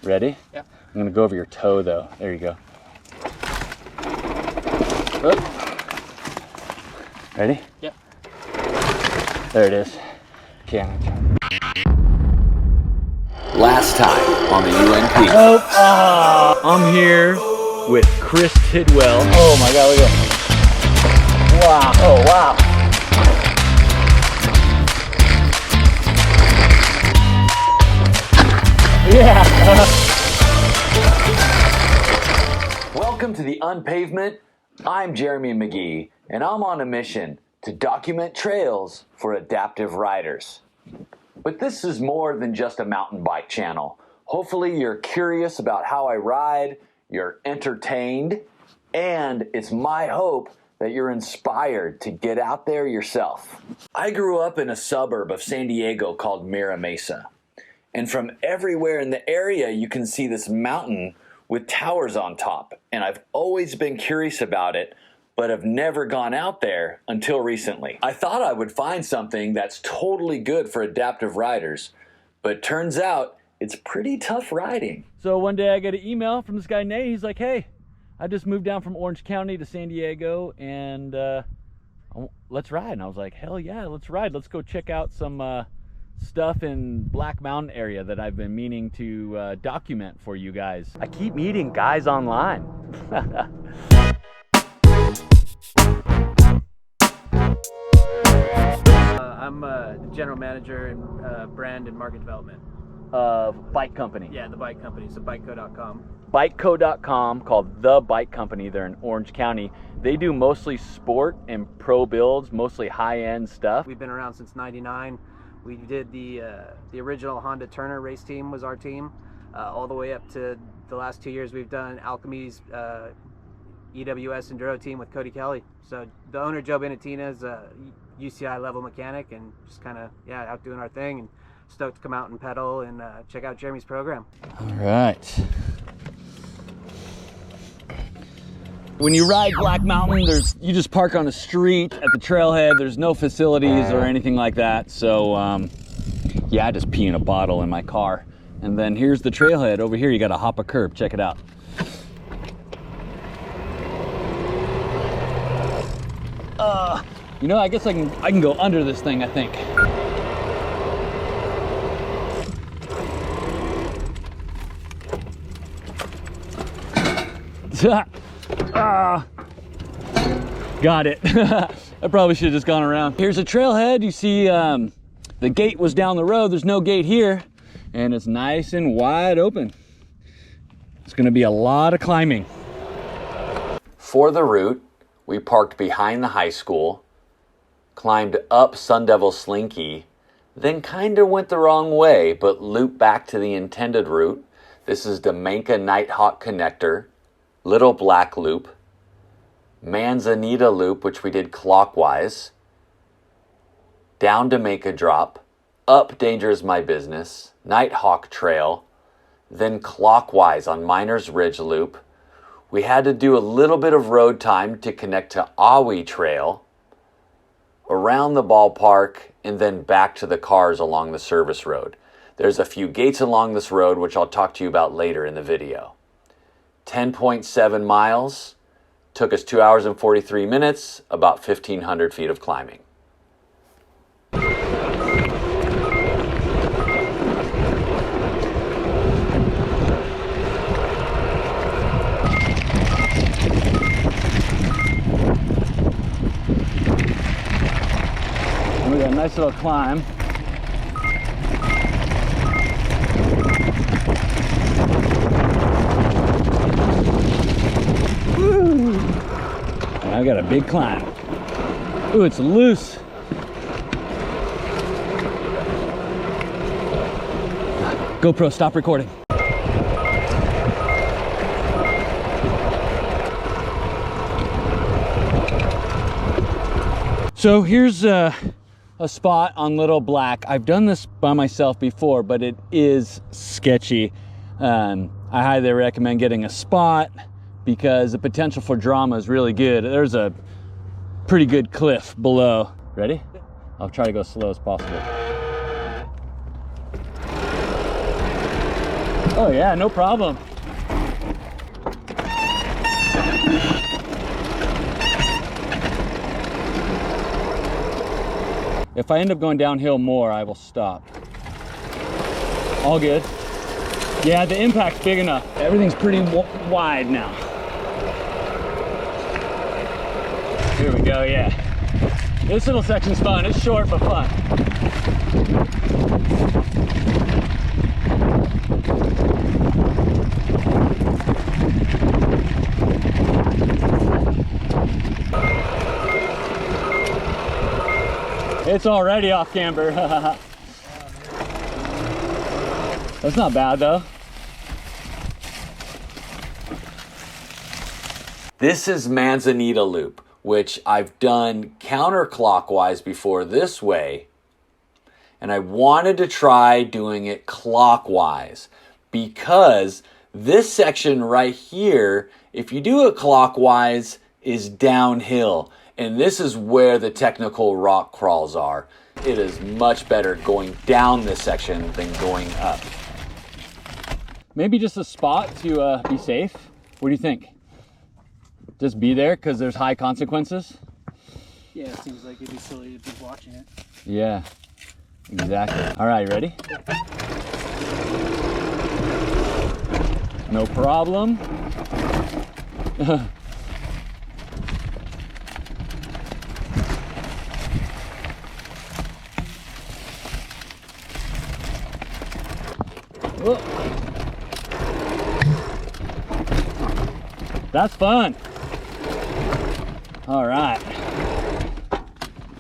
Ready? Yeah. I'm gonna go over your toe though. There you go. Oh. Ready? Yeah. There it is. Okay, I'm gonna try. Last time on the UNP. Oh, I'm here with Chris Tidwell. Oh my God, look at that. Wow, oh wow. Yeah. Welcome to the Unpavement. I'm Jeremy McGhee, and I'm on a mission to document trails for adaptive riders. But this is more than just a mountain bike channel. Hopefully you're curious about how I ride, you're entertained, and it's my hope that you're inspired to get out there yourself. I grew up in a suburb of San Diego called Mira Mesa. And from everywhere in the area, you can see this mountain with towers on top. And I've always been curious about it, but have never gone out there until recently. I thought I would find something that's totally good for adaptive riders, but turns out it's pretty tough riding. So one day I get an email from this guy, Nate. He's like, hey, I just moved down from Orange County to San Diego and let's ride. And I was like, hell yeah, let's ride. Let's go check out some stuff in Black Mountain area that I've been meaning to document for you guys. I keep meeting guys online. I'm the general manager in brand and market development. Bike company. Yeah, the bike company, so bikeco.com. Bikeco.com, called The Bike Company. They're in Orange County. They do mostly sport and pro builds, mostly high-end stuff. We've been around since '99. We did the original Honda Turner race team was our team, all the way up to the last 2 years. We've done Alchemy's EWS Enduro team with Cody Kelly. So the owner, Joe Benatina, is a UCI level mechanic, and just kind of, yeah, out doing our thing, and stoked to come out and pedal and check out Jeremy's program. All right. When you ride Black Mountain, you just park on a street at the trailhead. There's no facilities or anything like that. So yeah, I just pee in a bottle in my car. And then here's the trailhead. Over here, you gotta hop a curb. Check it out. You know, I guess I can go under this thing, I think. Got it. I probably should have just gone around. Here's a trailhead. You see the gate was down the road. There's no gate here, and it's nice and wide open. It's gonna be a lot of climbing. For the route, we parked behind the high school, climbed up Sun Devil Slinky, then kind of went the wrong way, but looped back to the intended route. This is Domenka NIGHTHAWK connector, Little Black Loop, Manzanita Loop, which we did clockwise, down Domenka Drop, up Danger Is My Business, NIGHTHAWK Trail, then clockwise on Miners Ridge Loop. We had to do a little bit of road time to connect to AHWEE Trail, around the ballpark, and then back to the cars along the service road. There's a few gates along this road, which I'll talk to you about later in the video. 10.7 miles, took us 2 hours and 43 minutes, about 1,500 feet of climbing. We got a nice little climb. Woo! And I got a big climb. Ooh, it's loose. GoPro, stop recording. So here's a spot on Little Black. I've done this by myself before, but it is sketchy. I highly recommend getting a spot because the potential for drama is really good. There's a pretty good cliff below. Ready? I'll try to go slow as possible. Oh yeah, no problem. If I end up going downhill more, I will stop. All good. Yeah, the impact's big enough. Everything's pretty wide now. Here we go, yeah. This little section's fun. It's short, but fun. It's already off camber. That's not bad though. This is Manzanita Loop, which I've done counterclockwise before this way, and I wanted to try doing it clockwise because this section right here, if you do it clockwise, is downhill, and this is where the technical rock crawls are. It is much better going down this section than going up. Maybe just a spot to be safe. What do you think? Just be there because there's high consequences? Yeah, it seems like it'd be silly to be watching it. Yeah, exactly. All right, ready? No problem. Whoa. That's fun. All right.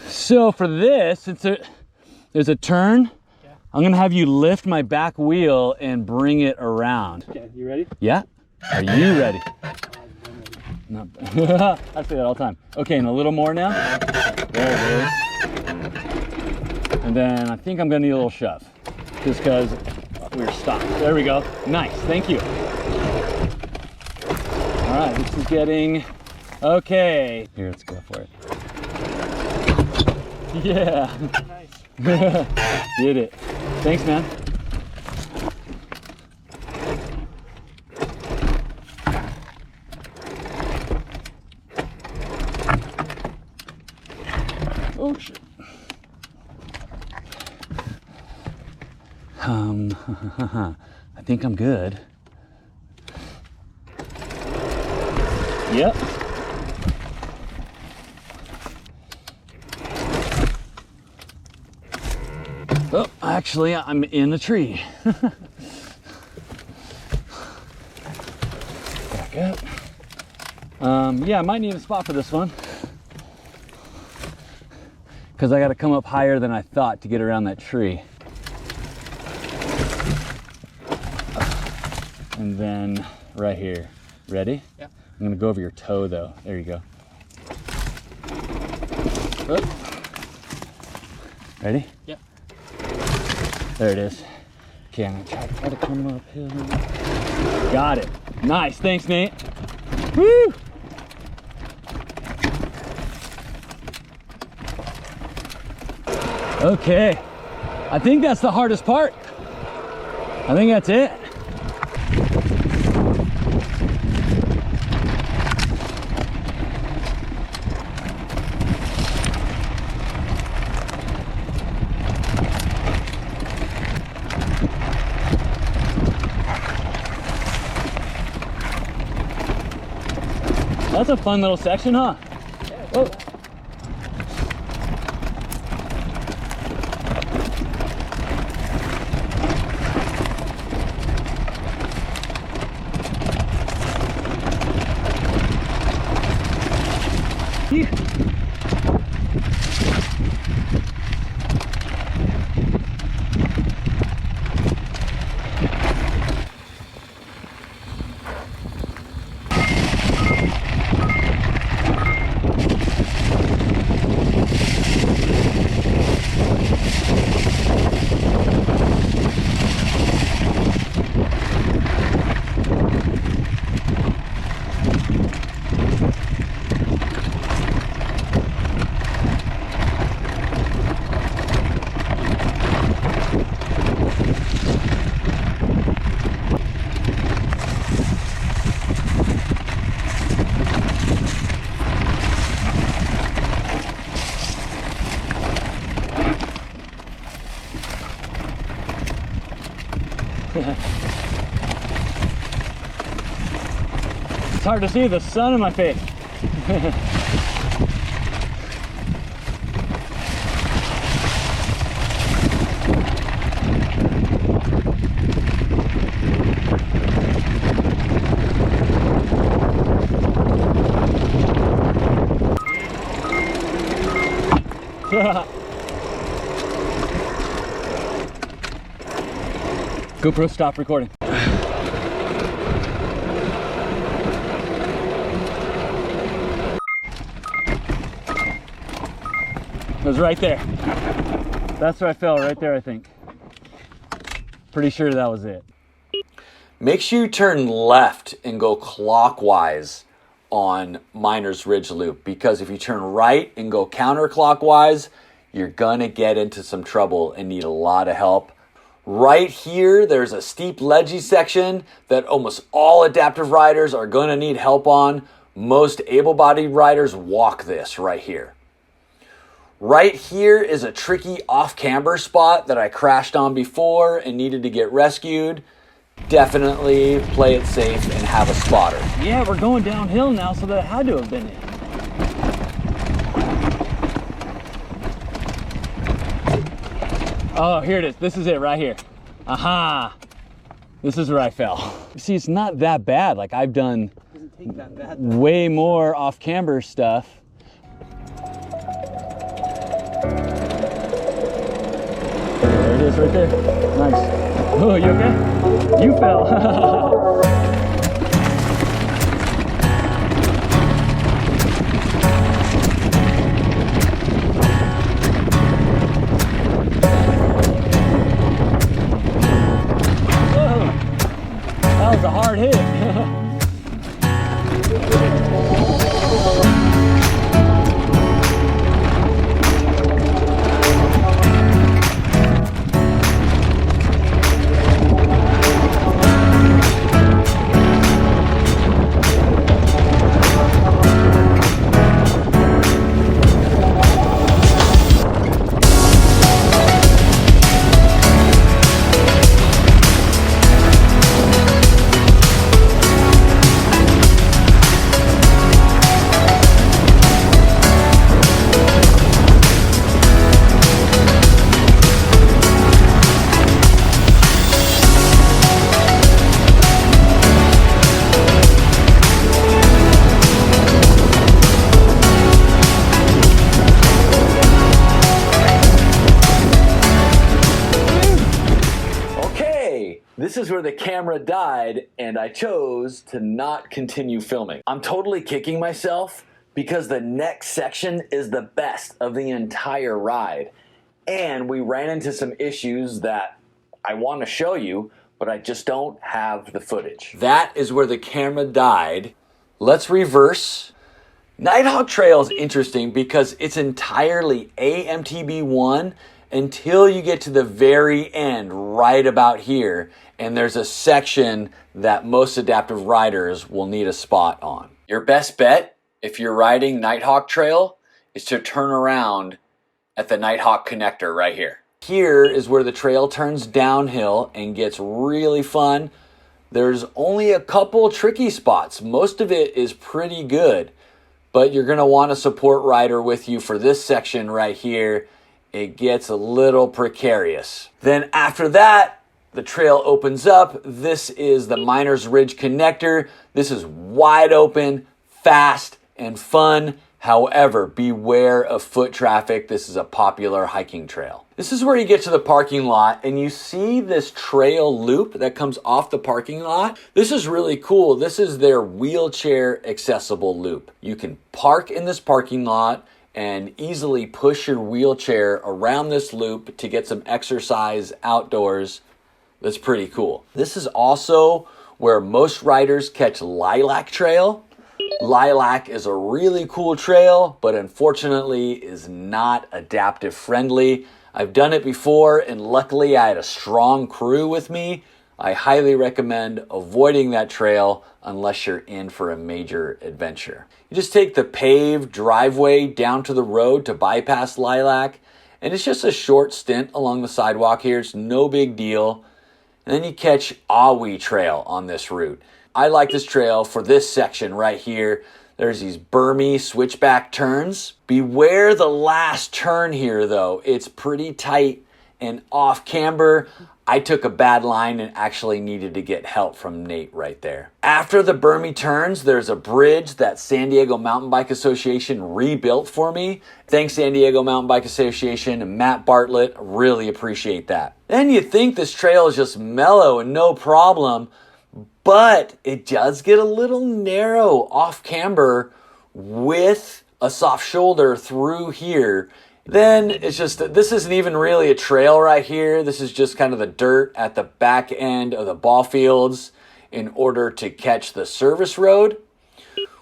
So for this, since there's a turn, yeah, I'm gonna have you lift my back wheel and bring it around. Okay, you ready? Yeah. Are you ready? No. I say that all the time. Okay, and a little more now. There it is. And then I think I'm gonna need a little shove, just because we're stopped. There we go. Nice. Thank you. All right, this is getting okay. Here, let's go for it. Yeah. Nice. Did it. Thanks, man. Oh shit. I think I'm good. Yep. Oh, actually, I'm in the tree. Back up. Yeah, I might need a spot for this one, because I got to come up higher than I thought to get around that tree. And then right here. Ready? Yeah. I'm gonna go over your toe though. There you go. Oh. Ready? Yeah. There it is. Okay, I'm gonna try to come uphill. Got it. Nice. Thanks, Nate. Woo! Okay. I think that's the hardest part. I think that's it. That's a fun little section, huh? Oh. It's hard to see the sun in my face. GoPro, stop recording. It was right there. That's where I fell, right there, I think. Pretty sure that was it. Make sure you turn left and go clockwise on Miner's Ridge Loop, because if you turn right and go counterclockwise, you're gonna get into some trouble and need a lot of help. Right here, there's a steep ledgy section that almost all adaptive riders are gonna need help on. Most able-bodied riders walk this right here. Right here is a tricky off-camber spot that I crashed on before and needed to get rescued. Definitely play it safe and have a spotter. Yeah, we're going downhill now, so that had to have been it. Oh, here it is. This is it right here. Aha! This is where I fell. See, it's not that bad. Like, I've done Doesn't take that bad. way more off-camber stuff. There it is right there. Nice. Oh, you okay? You fell. That was a hard hit. This is where the camera died and I chose to not continue filming. I'm totally kicking myself because the next section is the best of the entire ride. And we ran into some issues that I want to show you, but I just don't have the footage. That is where the camera died. Let's reverse. Nighthawk Trail is interesting because it's entirely aMTB1 until you get to the very end, right about here, and there's a section that most adaptive riders will need a spot on. Your best bet, if you're riding Nighthawk Trail, is to turn around at the Nighthawk connector right here. Here is where the trail turns downhill and gets really fun. There's only a couple tricky spots. Most of it is pretty good, but you're gonna want a support rider with you for this section right here. It gets a little precarious. Then after that, the trail opens up. This is the Miner's Ridge connector. This is wide open, fast, and fun. However, beware of foot traffic. This is a popular hiking trail. This is where you get to the parking lot and you see this trail loop that comes off the parking lot. This is really cool. This is their wheelchair accessible loop. You can park in this parking lot and easily push your wheelchair around this loop to get some exercise outdoors. That's pretty cool. This is also where most riders catch Lilac Trail. Lilac is a really cool trail, but unfortunately is not adaptive friendly. I've done it before and luckily I had a strong crew with me. I highly recommend avoiding that trail unless you're in for a major adventure. You just take the paved driveway down to the road to bypass Lilac, and it's just a short stint along the sidewalk here. It's no big deal. And then you catch AHWEE Trail on this route. I like this trail for this section right here. There's these bermy switchback turns. Beware the last turn here though. It's pretty tight and off camber. I took a bad line and actually needed to get help from Nate right there. After the bermy turns, there's a bridge that San Diego Mountain Bike Association rebuilt for me. Thanks San Diego Mountain Bike Association and Matt Bartlett, really appreciate that. Then you think this trail is just mellow and no problem, but it does get a little narrow off camber with a soft shoulder through here. Then it's just, this isn't even really a trail right here. This is just kind of the dirt at the back end of the ball fields in order to catch the service road.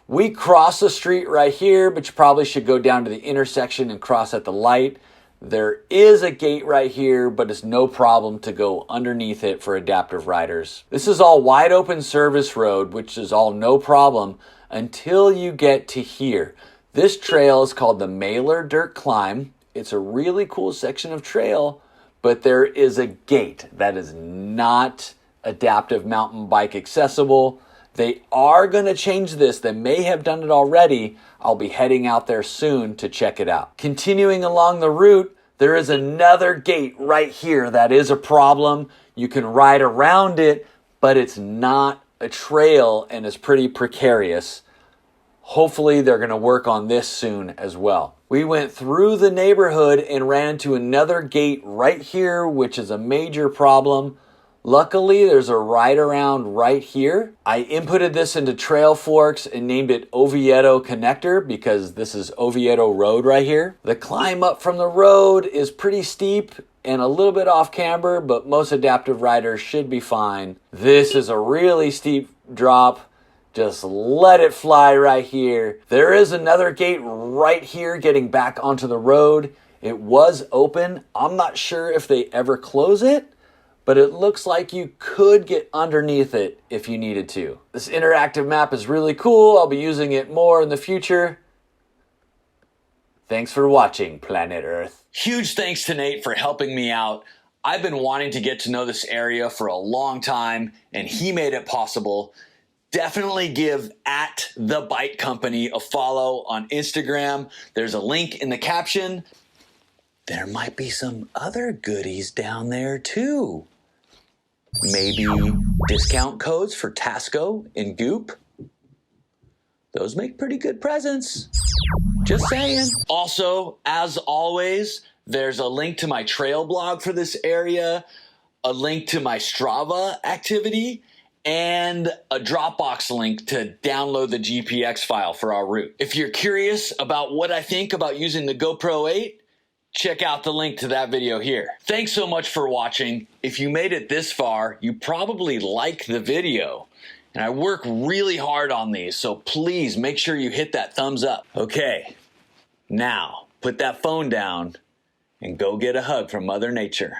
We cross the street right here, but you probably should go down to the intersection and cross at the light. There is a gate right here, but it's no problem to go underneath it for adaptive riders. This is all wide open service road, which is all no problem until you get to here. This trail is called the Mailer Dirt Climb. It's a really cool section of trail, but there is a gate that is not adaptive mountain bike accessible. They are going to change this. They may have done it already. I'll be heading out there soon to check it out. Continuing along the route, there is another gate right here that is a problem. You can ride around it, but it's not a trail and is pretty precarious. Hopefully they're going to work on this soon as well. We went through the neighborhood and ran into another gate right here, which is a major problem. Luckily, there's a ride around right here. I inputted this into Trail Forks and named it Oviedo Connector because this is Oviedo Road right here. The climb up from the road is pretty steep and a little bit off camber, but most adaptive riders should be fine. This is a really steep drop. Just let it fly right here. There is another gate right here getting back onto the road. It was open. I'm not sure if they ever close it, but it looks like you could get underneath it if you needed to. This interactive map is really cool. I'll be using it more in the future. Thanks for watching, Planet Earth. Huge thanks to Nate for helping me out. I've been wanting to get to know this area for a long time, and he made it possible. Definitely give @TheBikeCompany a follow on Instagram. There's a link in the caption. There might be some other goodies down there too. Maybe discount codes for Tasco and Goop. Those make pretty good presents. Just saying. Also, as always, there's a link to my trail blog for this area, a link to my Strava activity, and a Dropbox link to download the GPX file for our route. If you're curious about what I think about using the GoPro 8, check out the link to that video here. Thanks so much for watching. If you made it this far, you probably like the video. And I work really hard on these, so please make sure you hit that thumbs up. Okay, now put that phone down and go get a hug from Mother Nature.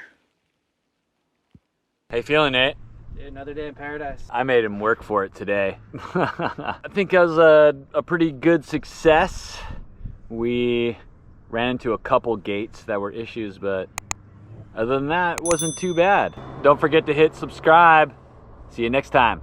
How you feeling, Nate? Another day in paradise. I made him work for it today. I think that was a pretty good success. We ran into a couple gates that were issues, but other than that, it wasn't too bad. Don't forget to hit subscribe. See you next time.